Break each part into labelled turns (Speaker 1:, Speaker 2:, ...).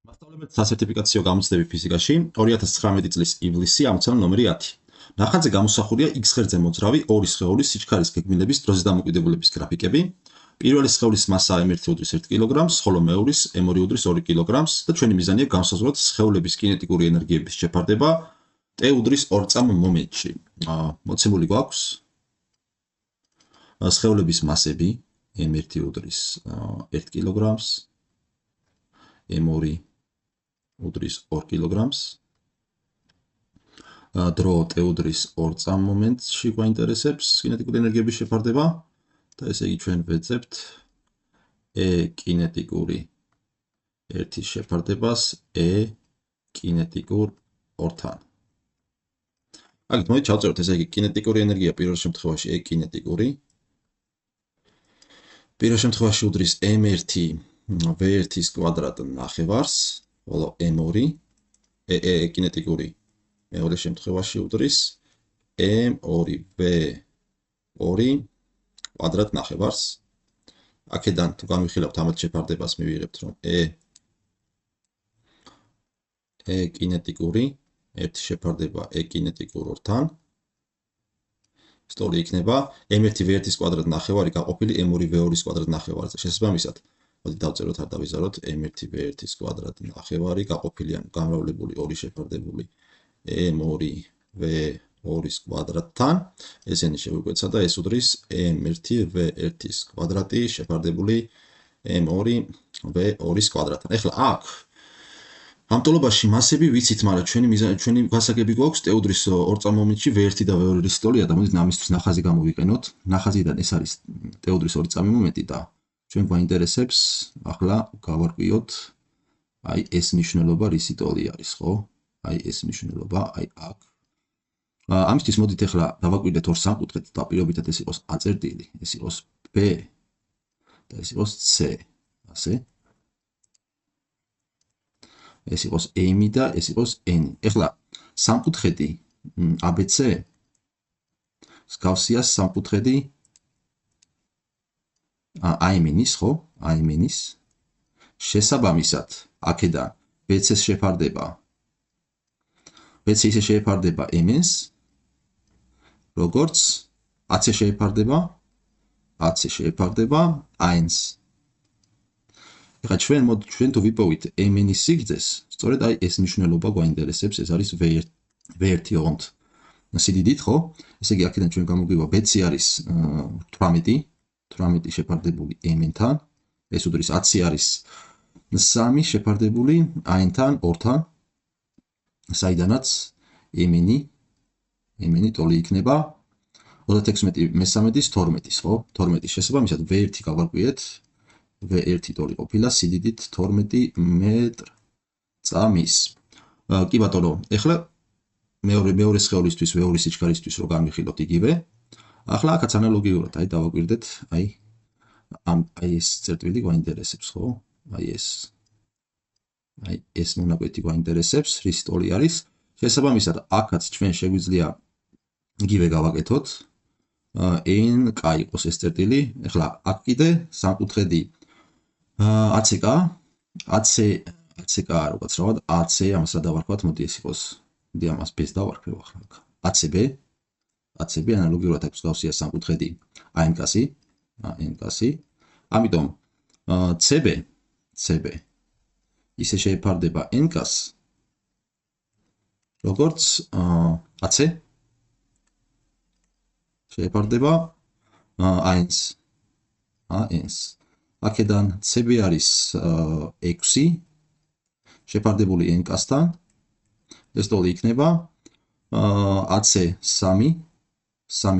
Speaker 1: მასწავლებელთა სასერტიფიკაციო გამოცდები ფიზიკაში 2019 წლის ივლისი ამოცანა ნომერი 10. ნახატზე გამოსახულია X ღერძზე მოძრავი ორი სხეულის სიჩქარის გეგმილების დროზე დამოკიდებულების გრაფიკები. პირველი სხეულის მასა M1 უდრის 1 კილოგრამს, ხოლო მეორის M2 უდრის 2 კილოგრამს და ჩვენი მიზანია განსაზღვროთ სხეულების კინეტიკური ენერგიების შეფარდება T უდრის 2 წამ მომენტში. მოცემული გვაქვს სხეულების მასები M1 უდრის 1 კილოგრამს, M2 უდრის 2 კილოგრამს. დრო T უდრის 2 წამ მომენტში გვაინტერესებს კინეტიკური ენერგიების შეფარდება და ესე იგი ჩვენ ვეძებთ E კინეტიკური 1-ის შეფარდებას E კინეტიკურ 2-თან. აგით მოდით ჩავწეროთ ესე იგი კინეტიკური ენერგია პირველ შემთხვევაში E კინეტიკური. პირველ შემთხვევაში უდრის M1 V1-ის კვადრატ ნახევარს, ხოლო M2 E კინეტიკური მეორე შემთხვევაში უდრის M2 V2 კვადრატ ნახევარს. აქედან თუ გამიხილავთ ამათ შეფარდებას მივიღებთ რომ E კინეტიკური 1 შეფარდება E კინეტიკურ 2-თან. სწორი იქნება M1 V1-ის კვადრატ ნახევარი გაყოფილი M2 V2-ის კვადრატ ნახევარზე. შესაბამისად, მოდით დავწეროთ არ დავიზაროთ M1 V1-ის კვადრატ ნახევარი გაყოფილი ან გამრავლებული 2 შეფარდებული M2 V2-ის კვადრატთან. ესენი შევიკვეცა და ეს უდრის M1 V1-ის კვადრატი შეფარდებული M2 V2-ის კვადრატთან. ეხლა აქ ამ ტოლობაში მასები ვიცით, მაგრამ ჩვენი გასაგები გვაქვს T უდრის 2 წამ მომენტში V1 და V2-ის ტოლია და მოდით ამისთვის ნახაზი გამოვიყენოთ. ნახაზიდან ეს არის T უდრის 2 წამი მომენტი და ჩვენ გვაინტერესებს ახლა გავარკვიოთ აი ეს მნიშვნელობა რისი ტოლი არის, ხო? აი ეს მნიშვნელობა, აი აქ. ამისთვის მოდით ახლა დავაკვირდეთ ორ სამკუთხედს და პირობითად ეს იყოს A წერტილი, ეს იყოს B და ეს იყოს C. ასე. ეს იყოს M და ეს იყოს N. ეხლა სამკუთხედი ABC მსგავსია სამკუთხედი AM-ის, ხო? AM-ის. შესაბამისად, აქედან BC-ს შეფარდება BC ისე შეეფარდება M-ს, როგორც AC შეეფარდება AN-ს. ეხლა ჩვენ თუ ვიპოვით M-ის სიგრძეს, სწორედ აი ეს მნიშვნელობა გვაინტერესებს, ეს არის V1 ოღონდ სიდიდით, ხო? ესე იგი აქედან ჩვენ გამოგვივა BC არის 18 შეფარდებული M-თან, ეს უდრის AC არის 3 შეფარდებული AN-თან 2-თან, საიდანაც M-ი ტოლი იქნება 36 მე-13-ის 12-ის, ხო? 12-ის შესაბამისად V1 გავარკვიეთ. V1 ტოლი ყოფილა სიდიდით 12 მეტრ/წამის. კი ბატონო, ეხლა მეორე სხეულისთვის, V2 სიჩქარისთვის რო გამიხილოთ იგივე. ახლა აქაც ანალოგიურად, აი დავაკვირდეთ, აი ეს წერტილი გვაინტერესებს, ხო? აი ეს მონაკვეთი გვაინტერესებს, რის ტოლი არის. შესაბამისად, აქაც ჩვენ შეგვიძლია იგივე გავაკეთოთ. NK იყოს ეს წერტილი. ეხლა აქ კიდე სამკუთხედი ACK რაღაც რაღაც AC ამას რა დავარქვათ, მოდი ეს იყოს. მოდი ამას B-ს დავარქვევ ახლა აქ. ACB ანალოგიურად აქვს მსგავსია სამკუთხედი ANK-ი. ამიტომ CB ისე შეეფარდება NK-ს, როგორც AC შეეფარდება AN-ს. აქედან CB არის 6 შეფარდებული NK-სთან. ეს ტოლი იქნება AC 3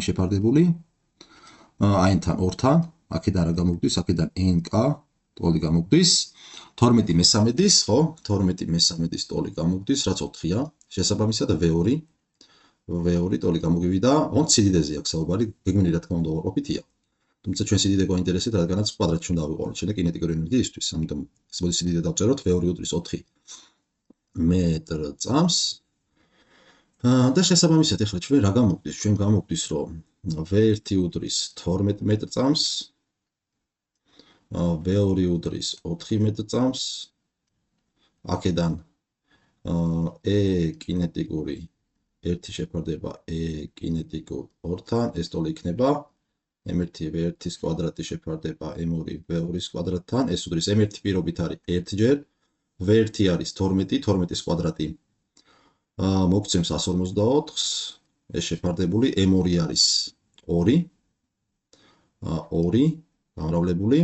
Speaker 1: შეფარდებული AN-თან 2-თან. აქედან რა გამოგვდის? აქედან NK ტოლი გამოგვდის 12 მე-13-ის, ხო? 12 მე-13-ის ტოლი გამოგვდის, რაც 4-ია. შესაბამისად V2 ტოლი გამოგვივიდა, ოღონდ სიდიდეზე აქვს საუბარი, გეგმილი რა თქმა უნდა უარყოფითია. თუმცა ჩვენ სიდიდე გვაინტერესებს, რადგანაც კვადრატში უნდა ავიყოლოთ შენ კინეტიკური ენერგიისთვის, ამიტომ ეს მოდი სიდიდე დავწეროთ V2 უდრის 4 მეტრ/წამს. და შესაბამისად ეხლა ჩვენ რა გამოგვდის? ჩვენ გამოგვდის რომ V1 უდრის 12 მეტრ/წამს, V2 უდრის 4 მეტრ/წამს, აქედან e კინეტიკური 1 შეფარდება e კინეტიკურ 2-თან, ეს ტოლი იქნება m1 v1-ის კვადრატი შეფარდება m2 v2-ის კვადრატთან, ეს უდრის m1 პირობით არის 1-ჯერ, v1 არის 12, 12-ის კვადრატი მოგცემს 154-ს, ეს შეფარდებული m2 არის 2, 2 გამრავლებული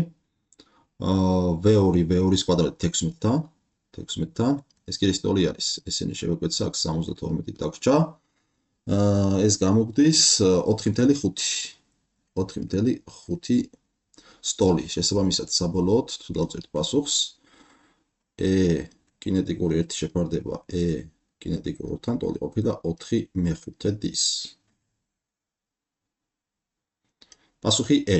Speaker 1: v2 v2-ის კვადრატი 16-თან, 16-თან, ეს კი ტოლი არის, ესენი შევეკვეცა, აქ 72 დაგვრჩა. ეს გამოგვდის 4.5. 4.5 სტოლი. შესაბამისად, საბოლოოდ თუ დავწერთ პასუხს, e კინეტიკური 1 შეფარდება e კინეტიკურ 2-თან, ტოლი ყოფილა 4/5-ის. პასუხი e.